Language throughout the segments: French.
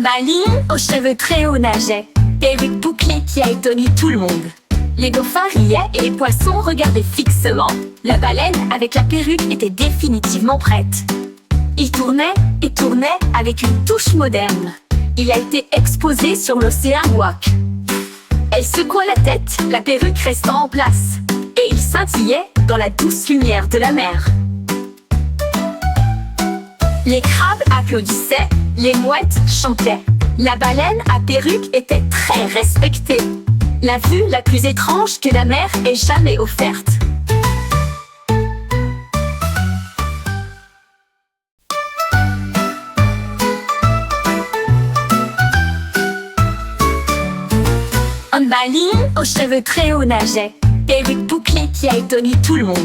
Maline, aux cheveux très hauts nageait, perruque bouclée qui a étonné tout le monde. Les dauphins riaient et les poissons regardaient fixement. La baleine avec la perruque était définitivement prête. Il tournait et tournait avec une touche moderne. Il a été exposé sur l'océan Wak. Elle secoua la tête, la perruque restant en place, et il scintillait dans la douce lumière de la mer. Les crabes applaudissaient, les mouettes chantaient. La baleine à perruque était très respectée. La vue la plus étrange que la mer ait jamais offerte. Maline, aux cheveux très hauts nageait, perruque bouclée qui a étonné tout le monde.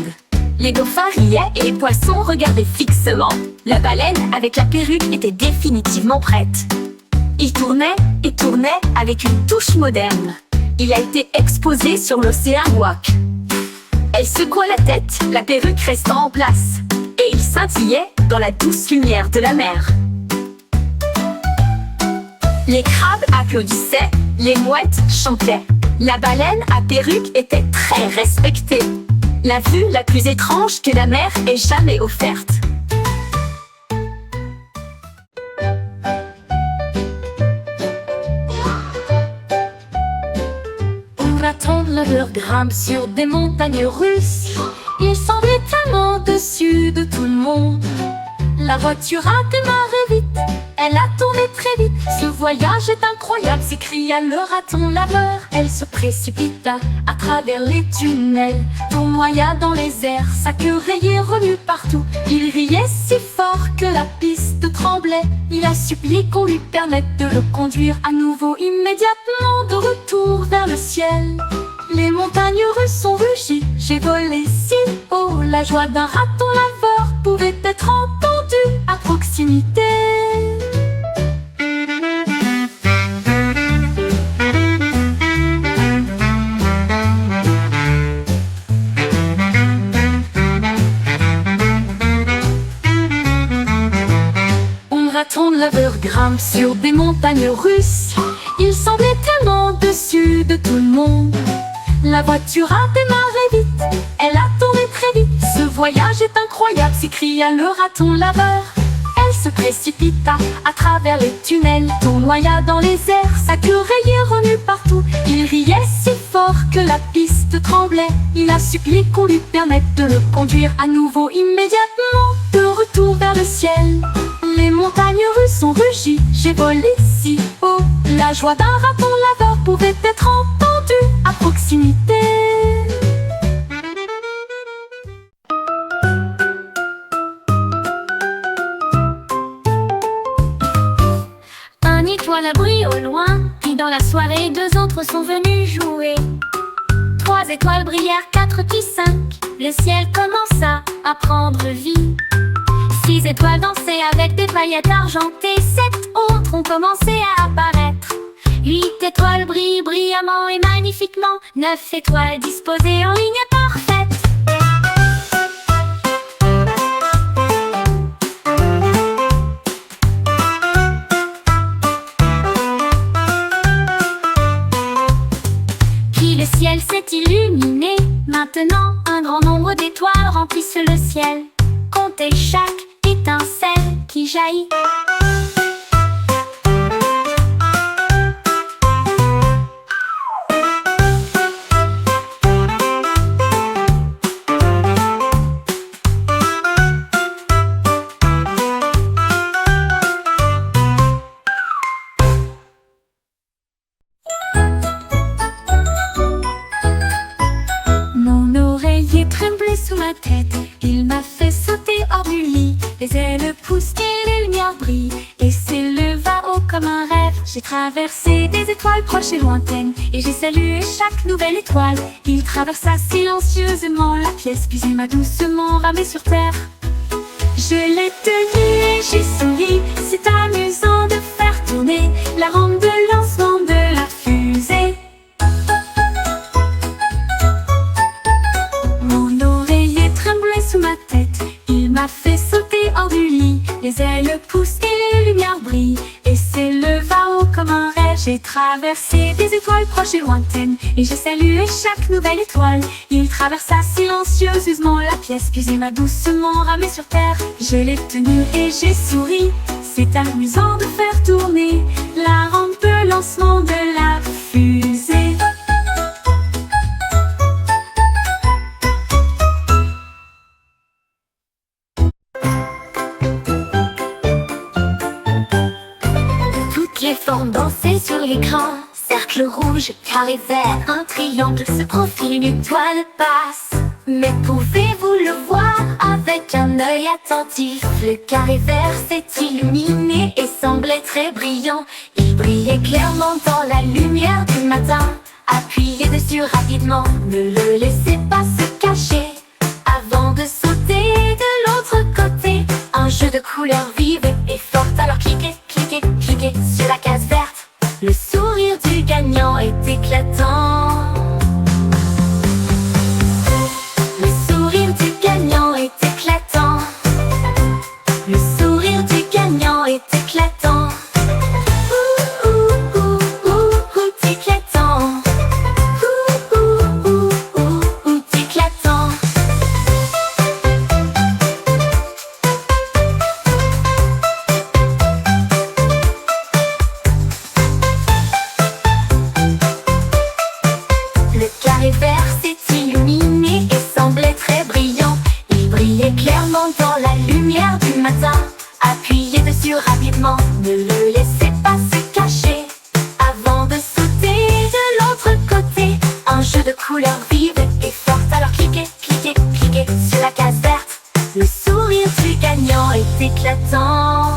Les dauphins riaient et les poissons regardaient fixement. La baleine avec la perruque était définitivement prête. Il tournait et tournait avec une touche moderne. Il a été exposé sur l'océan Wak. Elle secoua la tête, la perruque restant en place, et il scintillait dans la douce lumière de la mer. Les crabes applaudissaient, les mouettes chantaient. La baleine à perruque était très respectée. La vue la plus étrange que la mer ait jamais offerte. Un raton laveur grimpe sur des montagnes russes. Il semblait tellement au-dessus de tout le monde. La voiture a démarré vite, elle a tourné très vite. Ce voyage est incroyable, s'écria le raton laveur. Elle se précipita à travers les tunnels, tournoya dans les airs, sa queue rayée remue partout. Il riait si fort que la piste tremblait. Il a supplié qu'on lui permette de le conduire à nouveau, immédiatement de retour vers le ciel. Les montagnes russes ont rugi, j'ai volé si haut. La joie d'un raton laveur pouvait être entendue à proximité. Un raton laveur grimpe sur des montagnes russes. Il semblait tellement au-dessus de tout le monde. La voiture a démarré vite, elle a tourné très vite. Ce voyage est incroyable, s'écria le raton laveur. Elle se précipita à travers les tunnels, tournoya dans les airs, sa queue rayée remue partout. Il riait si fort que la piste tremblait. Il a supplié qu'on lui permette de le conduire à nouveau, immédiatement de retour vers le ciel. Les montagnes russes ont rugi, j'ai volé si haut. La joie d'un raton laveur pouvait être entendue à proximité. Un étoile a brillé au loin, puis dans la soirée, deux autres sont venus jouer. 3 étoiles brillèrent, 4 puis 5. Le ciel commença à prendre vie. 6 étoiles dansaient avec des paillettes argentées. 7 autres ont commencé à apparaître. 8 étoiles brillent brillamment et magnifiquement. 9 étoiles disposées en ligne parfaite. Puis le ciel s'est illuminé. Maintenant, un grand nombre d'étoiles remplissent le ciel. Comptez chaque étincelle qui jaillit. Mon oreiller tremblait sous ma tête, il m'a fait sauter hors du lit. Les ailes poussent et les lumières brillent, et s'éleva haut comme un rêve. J'ai traversé des étoiles proches et lointaines, et j'ai salué chaque nouvelle étoile. Il traversa silencieusement la pièce, puis il m'a doucement ramené sur terre. Je l'ai tenu et j'ai souri, c'est amusant de faire tourner la rampe de lancement de la fusée. Mon oreiller tremblait sous ma tête, il m'a fait sauter hors du lit. Les ailes poussent et les lumières brillent, et s'éleva traversé des étoiles proches et lointaines, et j'ai salué chaque nouvelle étoile. Il traversa silencieusement la pièce, puis il m'a doucement ramé sur terre. Je l'ai tenu et j'ai souri. C'est amusant de faire tourner la rampe de lancement de la fusée. Toutes les formes dansaient sur l'écran. Cercle rouge, carré vert, un triangle se profile, une étoile passe. Mais pouvez-vous le voir avec un œil attentif? Le carré vert s'est illuminé et semblait très brillant. Il brillait clairement dans la lumière du matin. Appuyez dessus rapidement, ne le laissez pas se cacher. Avant de sauter de l'autre côté, un jeu de couleurs vives et fortes. Alors cliquez, cliquez, cliquez sur la case verte. Le sourire du gagnant est éclatant. Le sourire du gagnant est éclatant. Le sourire du gagnant est éclatant. Ouh, ouh, ouh, ouh, éclatant. Ouh, ouh, ouh, ouh, ouh, éclatant. Le carré vert s'est illuminé et semblait très brillant. Il brillait clairement dans la lumière du matin. Appuyez dessus rapidement, ne le laissez pas se cacher. Avant de sauter de l'autre côté, un jeu de couleurs vives et fortes. Alors cliquez, cliquez, cliquez sur la case verte. Le sourire du gagnant est éclatant.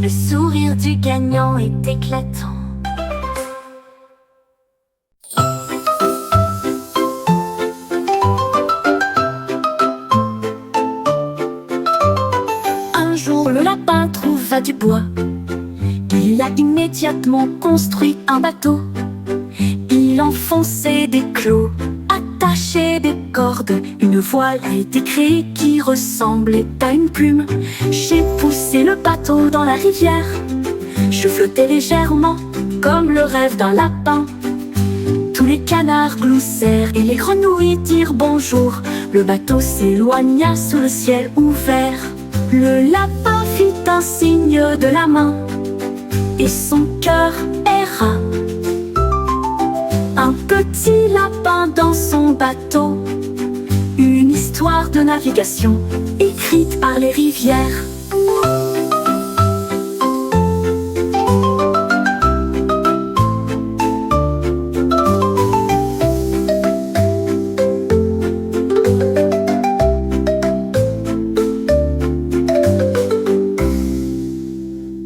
Le sourire du gagnant est éclatant. Un jour, le lapin trouva du bois. Il a immédiatement construit un bateau. Il enfonçait des clous, attachait des cordes. Une voile a été créée qui ressemblait à une plume. J'ai poussé le bateau dans la rivière. Je flottais légèrement, comme le rêve d'un lapin. Tous les canards gloussèrent et les grenouilles dirent bonjour. Le bateau s'éloigna sous le ciel ouvert. Le lapin fit un signe de la main et son cœur erra. Un petit lapin dans son bateau, une histoire de navigation écrite par les rivières.